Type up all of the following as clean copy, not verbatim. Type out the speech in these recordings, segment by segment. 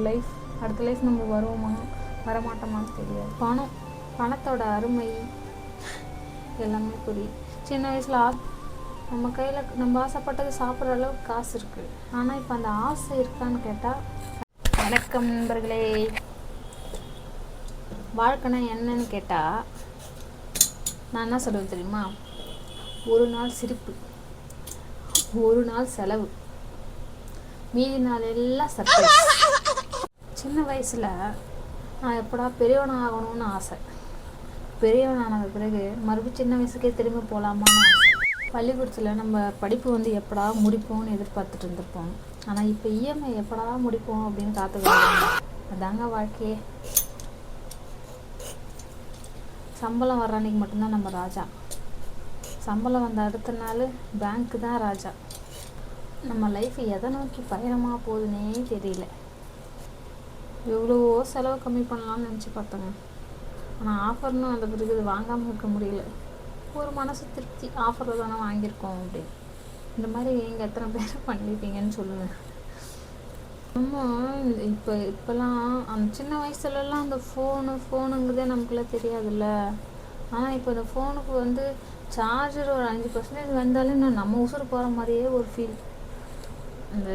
Life, அடுத்த life நம்ம வருவோமா வரமாட்டோமான்னு தெரியாது. பணத்தோட அருமை எல்லாமே புரியுது. சின்ன வயசில் நம்ம கையில் நம்ம ஆசைப்பட்டது சாப்பிட்ற அளவுக்கு காசு இருக்குது. ஆனால் இப்போ அந்த ஆசை இருக்கான்னு கேட்டால். வணக்கம் நண்பர்களே. வாழ்க்கைனா என்னன்னு கேட்டால் நான் என்ன சொல்லுவேன் தெரியுமா? ஒரு நாள் சிரிப்பு, ஒரு நாள் செலவு, மீதி நாள் எல்லாம் சர்ப்ரைஸ். சின்ன வயசில் நான் எப்படா பெரியவன் ஆகணும்னு ஆசை. பெரியவன் ஆனது பிறகு மறுபடியும் சின்ன வயசுக்கே திரும்பி போகலாமான்னு ஆசை. பள்ளிக்கூடத்தில் நம்ம படிப்பு எப்படா முடிப்போம்னு எதிர்பார்த்துட்டு இருந்திருப்போம். ஆனால் இப்போ இஎம்ஐ எப்படா முடிப்போம் அப்படின்னு காத்துக்கிட்டு. அதாங்க வாழ்க்கையே. சம்பளம் வர்ற அன்னைக்கு மட்டும்தான் நம்ம ராஜா. சம்பளம் வந்த அடுத்த நாள் பேங்க்கு தான் ராஜா. நம்ம லைஃப் எதை நோக்கி பயணமாக போகுதுன்னே தெரியல. எவ்வளவோ செலவு கம்மி பண்ணலாம்னு நினச்சி பார்த்தோங்க. ஆனால் ஆஃபர்னு அந்த பிறகு இது வாங்காமல் இருக்க முடியல. ஒரு மனசு திருப்தி, ஆஃபரில் தானே வாங்கியிருக்கோம் அப்படின்னு. இந்த மாதிரி நீங்கள் எத்தனை பேர் பண்ணியிருப்பீங்கன்னு சொல்லுங்கள். இப்போல்லாம் அந்த சின்ன வயசுலலாம் அந்த ஃபோனுங்கிறதே நமக்குள்ளே தெரியாதுல்ல. ஆனால் இப்போ இந்த ஃபோனுக்கு சார்ஜர் ஒரு 5% வந்தாலும் இன்னும் நம்ம உசுறு போகிற மாதிரியே ஒரு ஃபீல். இந்த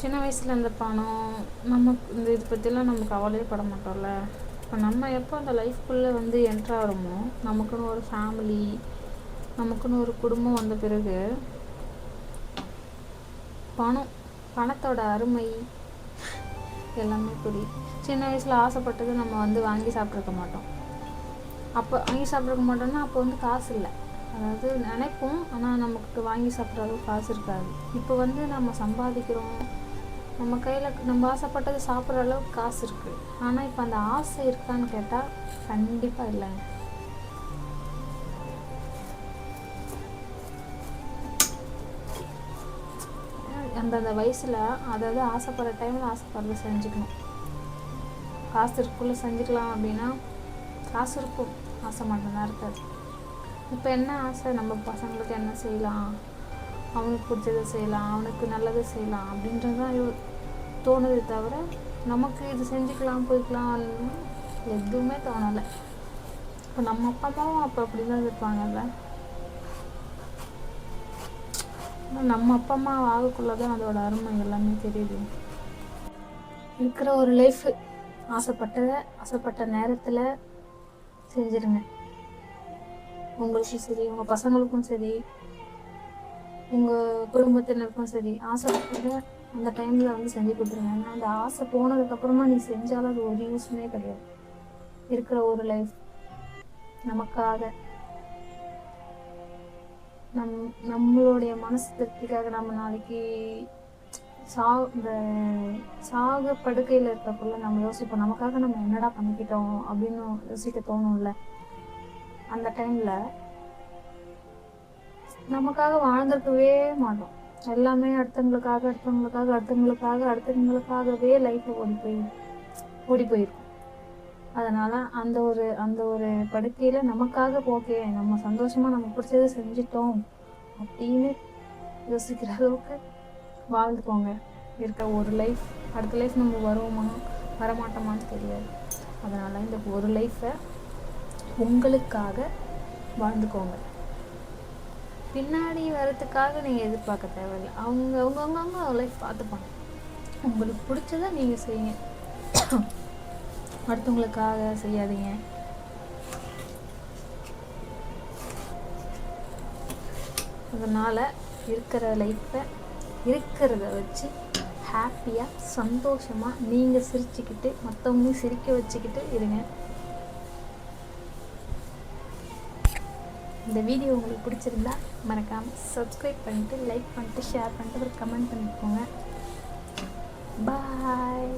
சின்ன வயசில் இந்த பணம் நமக்கு இது பற்றிலாம் நம்ம கவலையே பட மாட்டோம்ல. இப்போ நம்ம எப்போ அந்த லைஃப்குள்ளே என்ட்ராகிறோமோ, நமக்குன்னு ஒரு ஃபேமிலி, நமக்குன்னு ஒரு குடும்பம் வந்த பிறகு பணத்தோட அருமை எல்லாமே புரியுது. சின்ன வயசில் ஆசைப்பட்டது நம்ம வாங்கி சாப்பிட்ருக்க மாட்டோம். அப்போ வாங்கி சாப்பிட்ருக்க மாட்டோம்னா அப்போ காசு இல்லை. அதாவது நினைப்போம், ஆனால் நமக்கு வாங்கி சாப்பிட்ற அளவுக்கு காசு இருக்காது. இப்போ நம்ம சம்பாதிக்கிறோம், நம்ம கையில் நம்ம ஆசைப்பட்டது சாப்பிட்ற அளவுக்கு காசு இருக்குது. ஆனால் இப்போ அந்த ஆசை இருக்கான்னு கேட்டால் கண்டிப்பாக இல்லைங்க. அந்தந்த வயசில் அதாவது ஆசைப்படுற டைமில் ஆசைப்படுறத செஞ்சுக்கணும். காசு இருக்குள்ளே செஞ்சுக்கலாம் அப்படின்னா காசு இருக்கும், ஆசை மட்டும்தான் இருக்காது. இப்போ என்ன ஆசை? நம்ம பசங்களுக்கு என்ன செய்யலாம், அவனுக்கு பிடிச்சதை செய்யலாம், அவனுக்கு நல்லதை செய்யலாம் அப்படின்றது தான் தோணுதே தவிர நமக்கு இது செஞ்சுக்கலாம் போய்க்கலாம் எதுவுமே தோணலை. இப்போ நம்ம அப்பா அம்மாவும் அப்போ அப்படி தான் இருப்பாங்கல்ல. நம்ம அப்பா அம்மா ஆகக்குள்ளே தான் அதோட அருமை எல்லாமே தெரியுது. இருக்கிற ஒரு லைஃப் ஆசைப்பட்ட நேரத்தில் செஞ்சிருங்க. உங்களுக்கும் சரி, உங்கள் பசங்களுக்கும் சரி, உங்கள் குடும்பத்தினருக்கும் சரி, ஆசைப்பட்டதை அந்த டைமில் செஞ்சு கொடுத்துருங்க. ஏன்னா அந்த ஆசை போனதுக்கப்புறமா நீ செஞ்சாலும் அது ஒரு யூஸுமே கிடையாது. இருக்கிற ஒரு லைஃப் நமக்காக, நம்மளுடைய மனசு திருப்திக்காக நம்ம நாளைக்கு இந்த சாக படுக்கையில் இருக்கிறக்குள்ள நம்ம யோசிப்போம், நமக்காக நம்ம என்னடா பண்ணிக்கிட்டோம் அப்படின்னு யோசிக்க தோணும்ல. அந்த டைமில் நமக்காக வாழ்ந்துருக்கவே மாட்டோம். எல்லாமே அடுத்தவங்களுக்காகவே லைஃப் ஓடி போயிருக்கும். அதனால் அந்த ஒரு படுக்கையில் நமக்காக ஓகே நம்ம சந்தோஷமாக நம்ம பிடிச்சதை செஞ்சிட்டோம் அப்படின்னு யோசிக்கிற அளவுக்கு வாழ்ந்துக்கோங்க. இருக்க ஒரு லைஃப், அடுத்த லைஃப் நம்ம வருவோமா வரமாட்டோமான்னு தெரியாது. அதனால் இந்த ஒரு லைஃப்பை உங்களுக்காக வாழ்ந்துக்கோங்க. பின்னாடி வரத்துக்காக நீங்கள் எதிர்பார்க்க தேவையில்லை. அவங்க லைஃப் பார்த்துப்பாங்க. உங்களுக்கு பிடிச்சதை நீங்கள் செய்யுங்க, அடுத்தவங்களுக்காக செய்யாதீங்க. அதனால் இருக்கிற லைஃப்பை இருக்கிறத வச்சு ஹாப்பியாக சந்தோஷமாக நீங்கள் சிரிச்சுக்கிட்டு மற்றவங்களையும் சிரிக்க வச்சுக்கிட்டு இருங்க. இந்த வீடியோ உங்களுக்கு பிடிச்சிருந்தா மறக்காமல் சப்ஸ்கிரைப் பண்ணிவிட்டு, லைக் பண்ணிட்டு, ஷேர் பண்ணிட்டு, ஒரு கமெண்ட் பண்ணிக்கோங்க. பாய்.